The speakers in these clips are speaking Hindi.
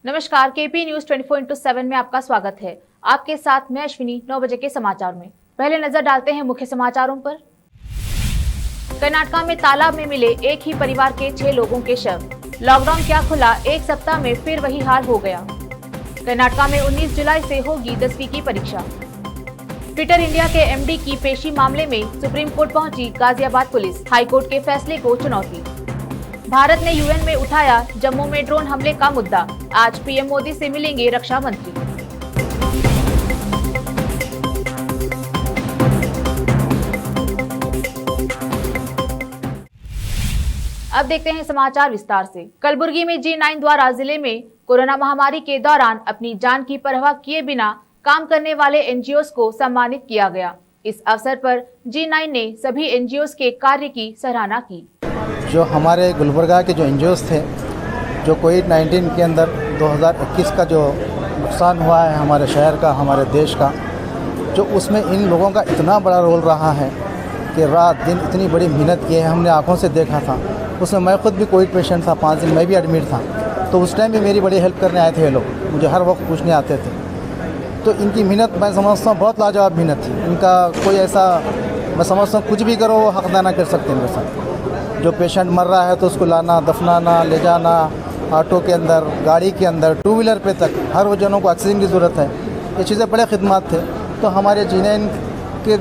नमस्कार, केपी न्यूज 24/7 में आपका स्वागत है। आपके साथ मैं अश्विनी। 9 बजे के समाचार में पहले नजर डालते हैं मुख्य समाचारों पर। कर्नाटक में तालाब में मिले एक ही परिवार के 6 लोगों के शव। लॉकडाउन क्या खुला, एक सप्ताह में फिर वही हाल हो गया। कर्नाटक में 19 जुलाई से होगी 10वीं की परीक्षा। ट्विटर इंडिया के एमडी की पेशी मामले में सुप्रीम कोर्ट पहुंची गाजियाबाद पुलिस। हाईकोर्ट के फैसले को चुनौती। भारत ने यूएन में उठाया जम्मू में ड्रोन हमले का मुद्दा। आज पीएम मोदी से मिलेंगे रक्षा मंत्री। अब देखते हैं समाचार विस्तार से। कलबुर्गी में G9 द्वारा जिले में कोरोना महामारी के दौरान अपनी जान की परवाह किए बिना काम करने वाले एनजीओस को सम्मानित किया गया। इस अवसर पर G9 ने सभी एनजीओस के कार्य की सराहना की। जो हमारे गुलबर्गा के जो एनजीओस थे, जो कोविड-19 के अंदर 2021 का जो नुकसान हुआ है हमारे शहर का, हमारे देश का, जो उसमें इन लोगों का इतना बड़ा रोल रहा है कि रात दिन इतनी बड़ी मेहनत की है, हमने आंखों से देखा था। उसमें मैं खुद भी कोविड पेशेंट था, 5 दिन मैं भी एडमिट था, तो उस टाइम भी मेरी बड़ी हेल्प करने आए थे ये लोग, मुझे हर वक्त पूछने आते थे। तो इनकी मेहनत मैं समझता हूँ बहुत लाजवाब मेहनत थी इनका। कोई ऐसा मैं समझता हूँ कुछ भी करो वो हक अदा ना कर सकते इनके साथ। जो पेशेंट मर रहा है तो उसको लाना, दफनाना, ले जाना, ऑटो के अंदर, गाड़ी के अंदर, 2 व्हीलर पे तक हर वो जनों को ऑक्सीजन की ज़रूरत है। ये चीज़ें बड़े खिदमत थे। तो हमारे G9 के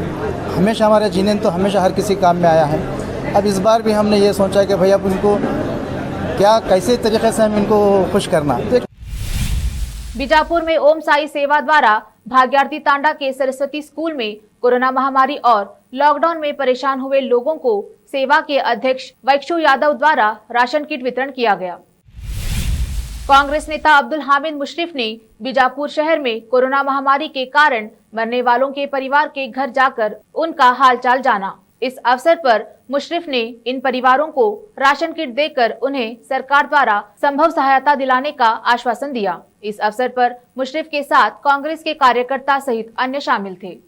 हमेशा हर किसी काम में आया है। अब इस बार भी हमने ये सोचा कि भाई अब इनको क्या कैसे तरीके से हम इनको खुश करना। बीजापुर में ओम साई सेवा द्वारा भाग्यार्थी तांडा के सरस्वती स्कूल में कोरोना महामारी और लॉकडाउन में परेशान हुए लोगों को सेवा के अध्यक्ष वैक्षु यादव द्वारा राशन किट वितरण किया गया। कांग्रेस नेता अब्दुल हामिद मुशर्रफ ने बीजापुर शहर में कोरोना महामारी के कारण मरने वालों के परिवार के घर जाकर उनका हालचाल जाना। इस अवसर पर मुशर्रफ ने इन परिवारों को राशन किट देकर उन्हें सरकार द्वारा संभव सहायता दिलाने का आश्वासन दिया। इस अवसर पर मुशर्रफ के साथ कांग्रेस के कार्यकर्ता सहित अन्य शामिल थे।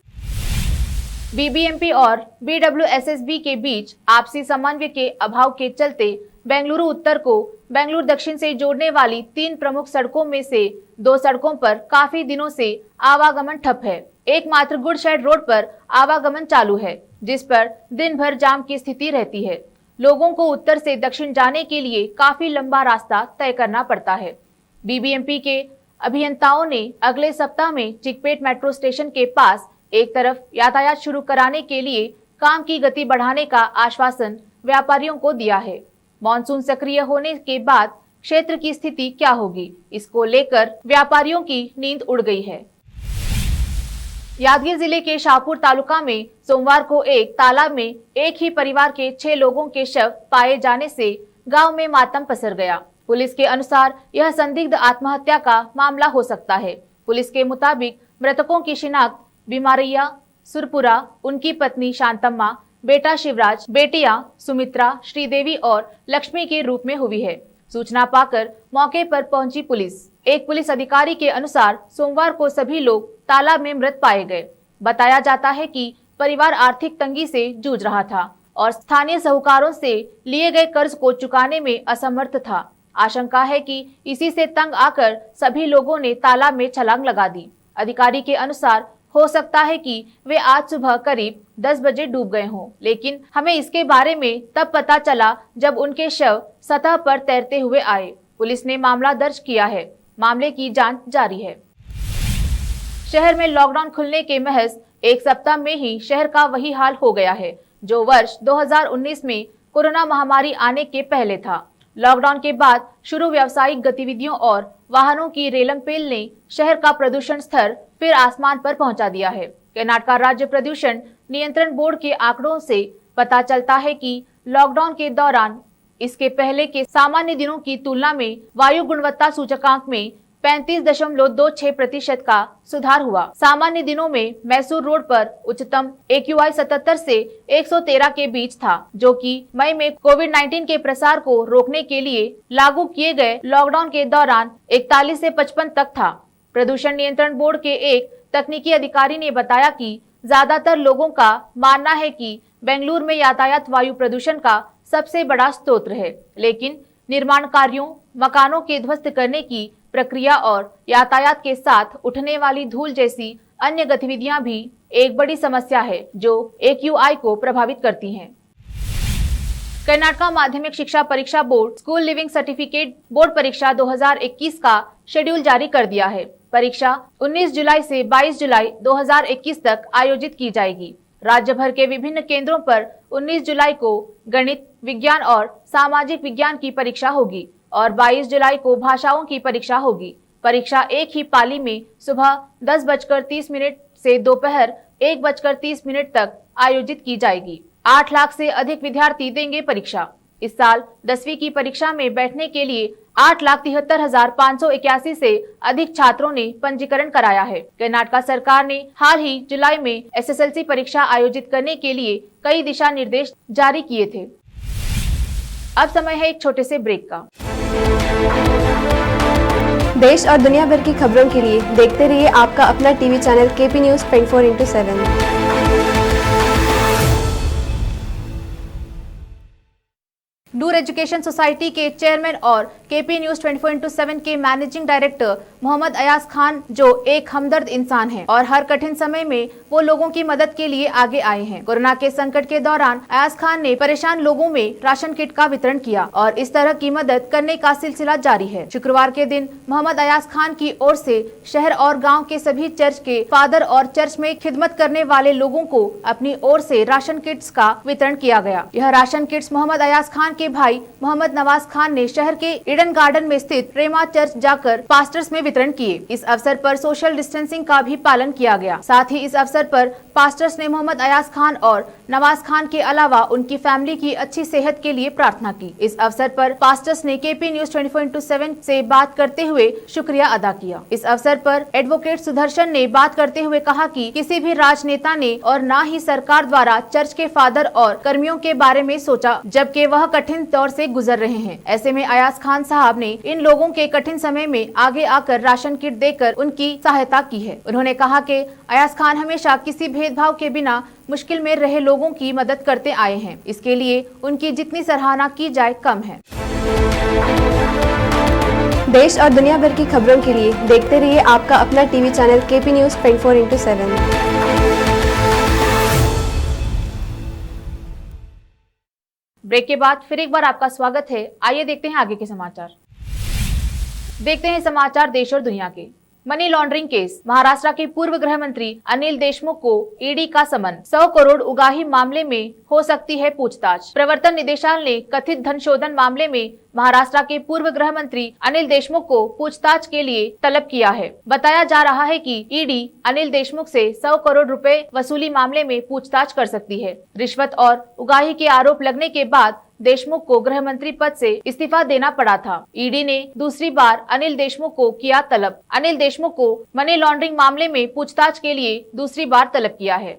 बीबीएमपी और बीडब्ल्यूएसएसबी के बीच आपसी समन्वय के अभाव के चलते बेंगलुरु उत्तर को बेंगलुरु दक्षिण से जोड़ने वाली 3 प्रमुख सड़कों में से 2 सड़कों पर काफी दिनों से आवागमन ठप है। एकमात्र गुडशेड रोड पर आवागमन चालू है, जिस पर दिन भर जाम की स्थिति रहती है। लोगों को उत्तर से दक्षिण जाने के लिए काफी लंबा रास्ता तय करना पड़ता है। बीबीएमपी के अभियंताओं ने अगले सप्ताह में चिकपेट मेट्रो स्टेशन के पास एक तरफ यातायात शुरू कराने के लिए काम की गति बढ़ाने का आश्वासन व्यापारियों को दिया है। मॉनसून सक्रिय होने के बाद क्षेत्र की स्थिति क्या होगी, इसको लेकर व्यापारियों की नींद उड़ गई है। यादगीर जिले के शाहपुर तालुका में सोमवार को एक तालाब में एक ही परिवार के 6 लोगों के शव पाए जाने से गांव में मातम पसर गया। पुलिस के अनुसार यह संदिग्ध आत्महत्या का मामला हो सकता है। पुलिस के मुताबिक मृतकों की शिनाख्त बीमारिया सुरपुरा, उनकी पत्नी शांतम्मा, बेटा शिवराज, बेटियां सुमित्रा, श्रीदेवी और लक्ष्मी के रूप में हुई है। सूचना पाकर मौके पर पहुंची पुलिस। एक पुलिस अधिकारी के अनुसार सोमवार को सभी लोग तालाब में मृत पाए गए। बताया जाता है कि परिवार आर्थिक तंगी से जूझ रहा था और स्थानीय साहूकारों से लिए गए कर्ज को चुकाने में असमर्थ था। आशंका है कि इसी से तंग आकर सभी लोगों ने तालाब में छलांग लगा दी। अधिकारी के अनुसार हो सकता है कि वे आज सुबह करीब 10 बजे डूब गए हों, लेकिन हमें इसके बारे में तब पता चला जब उनके शव सतह पर तैरते हुए आए। पुलिस ने मामला दर्ज किया है। मामले की जांच जारी है। शहर में लॉकडाउन खुलने के महज एक सप्ताह में ही शहर का वही हाल हो गया है जो वर्ष 2019 में कोरोना महामारी आने के पहले था। लॉकडाउन के बाद शुरू व्यावसायिक गतिविधियों और वाहनों की रेलमपेल ने शहर का प्रदूषण स्तर फिर आसमान पर पहुंचा दिया है। कर्नाटक राज्य प्रदूषण नियंत्रण बोर्ड के आंकड़ों से पता चलता है कि लॉकडाउन के दौरान इसके पहले के सामान्य दिनों की तुलना में वायु गुणवत्ता सूचकांक में 35.26% का सुधार हुआ। सामान्य दिनों में मैसूर रोड पर उच्चतम AQI 77 से 113 के बीच था, जो कि मई में कोविड-19 के प्रसार को रोकने के लिए लागू किए गए लॉकडाउन के दौरान 41 से 55 तक था। प्रदूषण नियंत्रण बोर्ड के एक तकनीकी अधिकारी ने बताया कि ज्यादातर लोगों का मानना है कि बेंगलुरु में यातायात वायु प्रदूषण का सबसे बड़ा स्रोत है, लेकिन निर्माण कार्यों, मकानों के ध्वस्त करने की प्रक्रिया और यातायात के साथ उठने वाली धूल जैसी अन्य गतिविधियां भी एक बड़ी समस्या है जो AQI को प्रभावित करती हैं। कर्नाटक माध्यमिक शिक्षा परीक्षा board school leaving certificate board परीक्षा 2021 का शेड्यूल जारी कर दिया है। परीक्षा 19 जुलाई से 22 जुलाई 2021 तक आयोजित की जाएगी। राज्य भर के विभिन्न केंद्रों पर 19 जुलाई को गणित, विज्ञान और सामाजिक विज्ञान की परीक्षा होगी और 22 जुलाई को भाषाओं की परीक्षा होगी। परीक्षा एक ही पाली में सुबह 10:30 से दोपहर 1:30 तक आयोजित की जाएगी। 8 लाख से अधिक विद्यार्थी देंगे परीक्षा। इस साल 10वीं की परीक्षा में बैठने के लिए 8,73,581 से अधिक छात्रों ने पंजीकरण कराया है। कर्नाटक सरकार ने हाल ही जुलाई में SSLC परीक्षा आयोजित करने के लिए कई दिशा निर्देश जारी किए थे। अब समय है एक छोटे से ब्रेक का। देश और दुनिया भर की खबरों के लिए देखते रहिए आपका अपना टीवी चैनल KP न्यूज़ 24/7। नूर एजुकेशन सोसाइटी के चेयरमैन और KP न्यूज़ 24/7 के मैनेजिंग डायरेक्टर मोहम्मद अयाज खान जो एक हमदर्द इंसान हैं और हर कठिन समय में वो लोगों की मदद के लिए आगे आए हैं। कोरोना के संकट के दौरान अयाज खान ने परेशान लोगों में राशन किट का वितरण किया और इस तरह की मदद करने का सिलसिला जारी है। शुक्रवार के दिन मोहम्मद अयाज खान की ओर से शहर और गाँव के सभी चर्च के फादर और चर्च में खिदमत करने वाले लोगों को अपनी ओर से राशन किट्स का वितरण किया गया। यह राशन किट्स मोहम्मद अयाज खान के भाई मोहम्मद नवाज खान ने शहर के ईडन गार्डन में स्थित प्रेमा चर्च जाकर पास्टर्स में वितरण किए। इस अवसर पर सोशल डिस्टेंसिंग का भी पालन किया गया। साथ ही इस अवसर पर पास्टर्स ने मोहम्मद अयाज खान और नवाज खान के अलावा उनकी फैमिली की अच्छी सेहत के लिए प्रार्थना की। इस अवसर पर पास्टर्स ने KP न्यूज़ 24/7 से बात करते हुए शुक्रिया अदा किया। इस अवसर पर एडवोकेट सुदर्शन ने बात करते हुए कहा कि किसी भी राजनेता ने और न ही सरकार द्वारा चर्च के फादर और कर्मियों के बारे में सोचा, जबकि वह कठिन दौर से गुजर रहे हैं। ऐसे में अयाज खान साहब ने इन लोगों के कठिन समय में आगे आकर राशन किट देकर उनकी सहायता की है। उन्होंने कहा कि अयाज खान हमेशा किसी भेदभाव के बिना मुश्किल में रहे लोगों की मदद करते आए हैं। इसके लिए उनकी जितनी सराहना की जाए कम है। देश और दुनिया भर की खबरों के लिए देखते रहिए आपका अपना TV channel KP news 24/7। Break के बाद फिर एक बार आपका स्वागत है। आइए देखते हैं आगे के समाचार। देखते हैं समाचार देश और दुनिया के। Money laundering case. महाराष्ट्र के पूर्व गृह मंत्री अनिल देशमुख को ईडी का समन। 100 करोड़ उगाही मामले में हो सकती है पूछताछ। प्रवर्तन निदेशालय ने कथित धन शोधन मामले में महाराष्ट्र के पूर्व गृह मंत्री अनिल देशमुख को पूछताछ के लिए तलब किया है। बताया जा रहा है कि ईडी अनिल देशमुख से 100 करोड़ रुपए वसूली मामले में पूछताछ कर सकती है। रिश्वत और उगाही के आरोप लगने के बाद देशमुख को गृह मंत्री पद से इस्तीफा देना पड़ा था। ईडी ने दूसरी बार अनिल देशमुख को किया तलब। अनिल देशमुख को मनी लॉन्ड्रिंग मामले में पूछताछ के लिए दूसरी बार तलब किया है।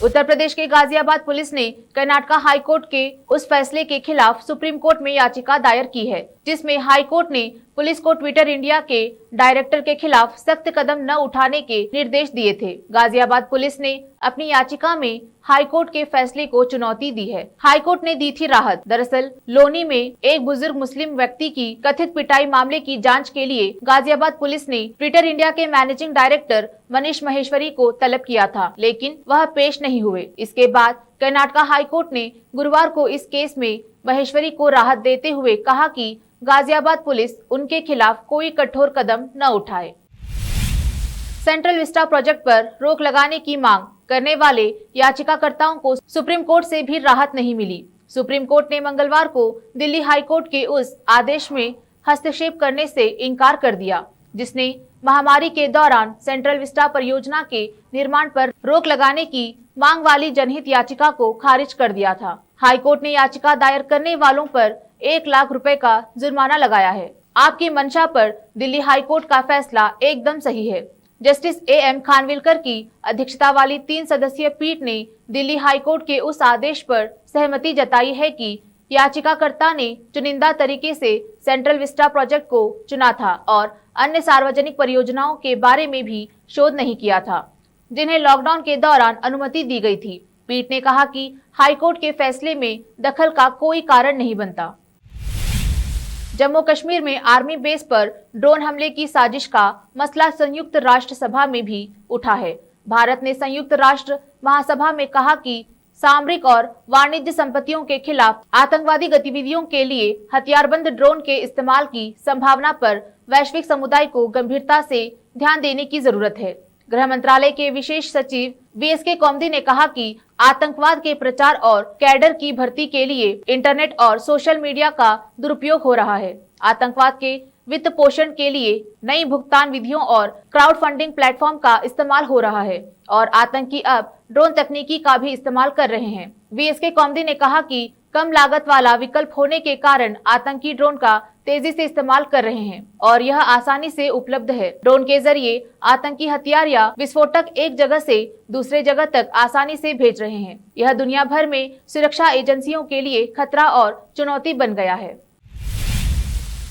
उत्तर प्रदेश के गाजियाबाद पुलिस ने कर्नाटक हाई कोर्ट के उस फैसले के खिलाफ सुप्रीम कोर्ट में याचिका दायर की है, जिसमें हाई कोर्ट ने पुलिस को ट्विटर इंडिया के डायरेक्टर के खिलाफ सख्त कदम न उठाने के निर्देश दिए थे। गाजियाबाद पुलिस ने अपनी याचिका में हाई कोर्ट के फैसले को चुनौती दी है। हाई कोर्ट ने दी थी राहत। दरअसल लोनी में एक बुजुर्ग मुस्लिम व्यक्ति की कथित पिटाई मामले की जांच के लिए गाजियाबाद पुलिस ने ट्विटर इंडिया के मैनेजिंग डायरेक्टर मनीष महेश्वरी को तलब किया था, लेकिन वह पेश नहीं हुए। इसके बाद कर्नाटक हाई कोर्ट ने गुरुवार को इस केस में महेश्वरी को राहत देते हुए कहा कि गाजियाबाद पुलिस उनके खिलाफ कोई कठोर कदम न उठाए। सेंट्रल विस्टा प्रोजेक्ट पर रोक लगाने की मांग करने वाले याचिकाकर्ताओं को सुप्रीम कोर्ट से भी राहत नहीं मिली। सुप्रीम कोर्ट ने मंगलवार को दिल्ली हाई कोर्ट के उस आदेश में हस्तक्षेप करने से इनकार कर दिया, जिसने महामारी के दौरान सेंट्रल विस्टा परियोजना के निर्माण पर रोक लगाने की मांग वाली जनहित याचिका को खारिज कर दिया था। हाई कोर्ट ने याचिका दायर करने वालों पर 1 लाख रुपए का जुर्माना लगाया है। आपकी मंशा पर दिल्ली हाई कोर्ट का फैसला एकदम सही है। जस्टिस AM खानविलकर की अध्यक्षता वाली 3 सदस्यीय पीठ ने दिल्ली हाई कोर्ट के उस आदेश पर सहमति जताई है कि याचिकाकर्ता ने चुनिंदा तरीके से सेंट्रल विस्टा प्रोजेक्ट को चुना था और अन्य सार्वजनिक परियोजनाओं के बारे में भी शोध नहीं किया था, जिन्हें लॉकडाउन के दौरान अनुमति दी गई थी। पीठ ने कहा कि हाईकोर्ट के फैसले में दखल का कोई कारण नहीं बनता। जम्मू कश्मीर में आर्मी बेस पर ड्रोन हमले की साजिश का मसला संयुक्त राष्ट्र सभा में भी उठा है। भारत ने संयुक्त राष्ट्र महासभा में कहा कि सामरिक और वाणिज्य संपत्तियों के खिलाफ आतंकवादी गतिविधियों के लिए हथियारबंद ड्रोन के इस्तेमाल की संभावना पर वैश्विक समुदाय को गंभीरता से ध्यान देने की जरूरत है। गृह मंत्रालय के विशेष सचिव वीएसके कौमदी ने कहा कि आतंकवाद के प्रचार और कैडर की भर्ती के लिए इंटरनेट और सोशल मीडिया का दुरुपयोग हो रहा है। आतंकवाद के वित्त पोषण के लिए नई भुगतान विधियों और क्राउड फंडिंग प्लेटफॉर्म का इस्तेमाल हो रहा है और आतंकी अब ड्रोन तकनीकी का भी इस्तेमाल कर रहे हैं। वीएसके कौमदी ने कहा कि कम लागत वाला विकल्प होने के कारण आतंकी ड्रोन का तेजी से इस्तेमाल कर रहे हैं और यह आसानी से उपलब्ध है। ड्रोन के जरिए आतंकी हथियार या विस्फोटक एक जगह से दूसरे जगह तक आसानी से भेज रहे हैं। यह दुनिया भर में सुरक्षा एजेंसियों के लिए खतरा और चुनौती बन गया है।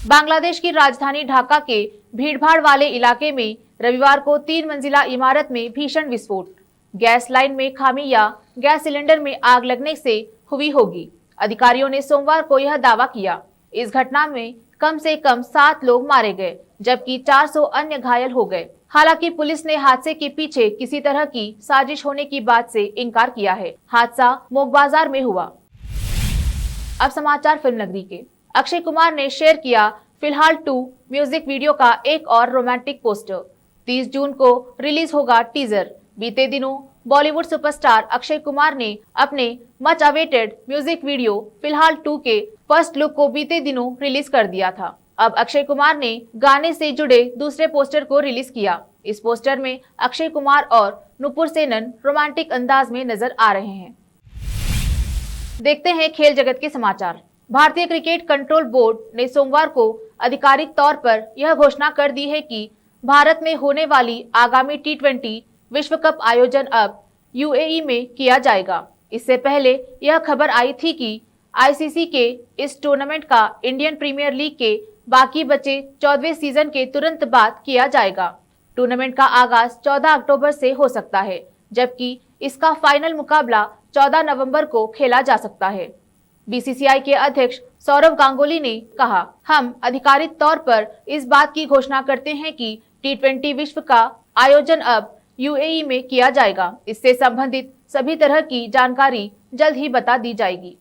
बांग्लादेश की राजधानी ढाका के भीड़भाड़ वाले इलाके में रविवार को 3 मंजिला इमारत में भीषण विस्फोट, गैस लाइन में खामी या गैस सिलेंडर में आग लगने से हुई होगी। अधिकारियों ने सोमवार को यह दावा किया। इस घटना में कम से कम 7 लोग मारे गए जबकि 400 अन्य घायल हो गए। हालांकि पुलिस ने हादसे के पीछे किसी तरह की साजिश होने की बात से इनकार किया है। हादसा मोग बाजार में हुआ। अब समाचार फिल्म नगरी के। अक्षय कुमार ने शेयर किया फिलहाल 2 म्यूजिक वीडियो का एक और रोमांटिक पोस्टर। 30 जून को रिलीज होगा टीजर। बीते दिनों बॉलीवुड सुपरस्टार अक्षय कुमार ने अपने मच अवेटेड म्यूजिक वीडियो फिलहाल 2 के फर्स्ट लुक को बीते दिनों रिलीज कर दिया था। अब अक्षय कुमार ने गाने से जुड़े दूसरे पोस्टर को रिलीज किया। इस पोस्टर में अक्षय कुमार और नुपुर सेनन रोमांटिक अंदाज में नजर आ रहे हैं। देखते हैं खेल जगत के समाचार। भारतीय क्रिकेट कंट्रोल बोर्ड ने सोमवार को आधिकारिक तौर पर यह घोषणा कर दी है कि भारत में होने वाली आगामी T20 विश्व कप आयोजन अब यूएई में किया जाएगा। इससे पहले यह खबर आई थी कि आईसीसी के इस टूर्नामेंट का इंडियन प्रीमियर लीग के बाकी बचे 14वें सीजन के तुरंत बाद किया जाएगा। टूर्नामेंट का आगाज 14 अक्टूबर से हो सकता है जबकि इसका फाइनल मुकाबला 14 नवंबर को खेला जा सकता है। बीसीसीआई के अध्यक्ष सौरव गांगुली ने कहा, हम आधिकारिक तौर पर इस बात की घोषणा करते हैं कि T20 विश्व का आयोजन अब यूएई में किया जाएगा। इससे संबंधित सभी तरह की जानकारी जल्द ही बता दी जाएगी।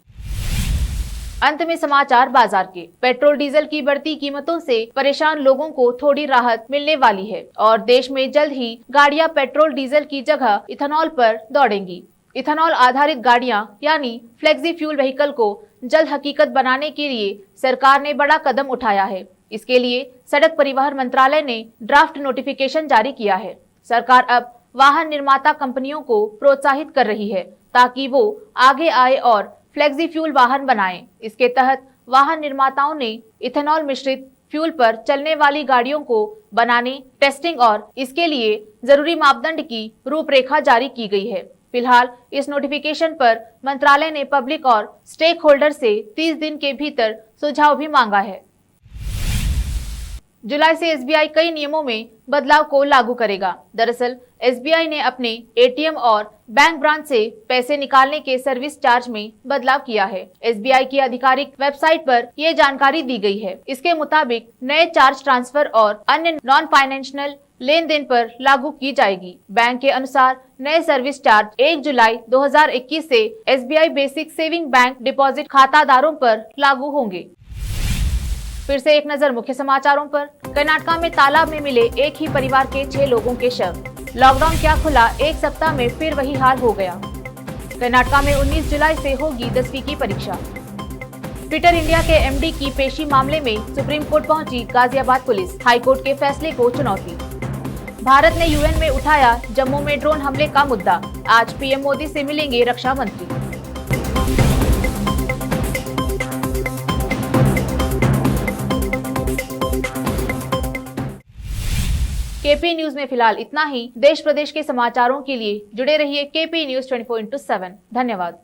अंत में समाचार बाजार के। पेट्रोल डीजल की बढ़ती कीमतों से परेशान लोगों को थोड़ी राहत मिलने वाली है और देश में जल्द ही गाड़ियां पेट्रोल डीजल की जगह इथेनॉल पर दौड़ेंगी। इथेनॉल आधारित गाड़ियां यानी फ्लेक्सी फ्यूल व्हीकल को जल्द हकीकत बनाने के लिए सरकार ने बड़ा कदम उठाया है। इसके लिए सड़क परिवहन मंत्रालय ने ड्राफ्ट नोटिफिकेशन जारी किया है। सरकार अब वाहन निर्माता कंपनियों को प्रोत्साहित कर रही है ताकि वो आगे आए और फ्लेक्सी फ्यूल वाहन बनाएं। इसके तहत वाहन निर्माताओं ने इथेनॉल मिश्रित फ्यूल पर चलने वाली गाड़ियों को बनाने, टेस्टिंग और इसके लिए जरूरी मापदंड की रूपरेखा जारी की गई है। फिलहाल इस नोटिफिकेशन पर मंत्रालय ने पब्लिक और स्टेक होल्डर से 30 दिन के भीतर सुझाव भी मांगा है। जुलाई से एसबीआई कई नियमों में बदलाव को लागू करेगा। दरअसल एसबीआई ने अपने एटीएम और बैंक ब्रांच से पैसे निकालने के सर्विस चार्ज में बदलाव किया है। एसबीआई की आधिकारिक वेबसाइट पर ये जानकारी दी गई है। इसके मुताबिक नए चार्ज ट्रांसफर और अन्य नॉन फाइनेंशियल लेन देन पर लागू की जाएगी। बैंक के अनुसार नए सर्विस चार्ज 1 जुलाई 2021 से SBI basic saving bank deposit खातादारों पर लागू होंगे। फिर से एक नजर मुख्य समाचारों पर। कर्नाटका में तालाब में मिले एक ही परिवार के 6 लोगों के शव। लॉकडाउन क्या खुला, एक सप्ताह में फिर वही हाल हो गया। कर्नाटका में 19 जुलाई से होगी 10वीं की परीक्षा। ट्विटर इंडिया के एमडी की पेशी मामले में सुप्रीम कोर्ट पहुंची गाजियाबाद पुलिस। हाई कोर्ट के फैसले को चुनौती। भारत ने यूएन में उठाया जम्मू में ड्रोन हमले का मुद्दा। आज पीएम मोदी से मिलेंगे रक्षा मंत्री। केपी न्यूज में फिलहाल इतना ही। देश प्रदेश के समाचारों के लिए जुड़े रहिए केपी न्यूज 24/7। धन्यवाद।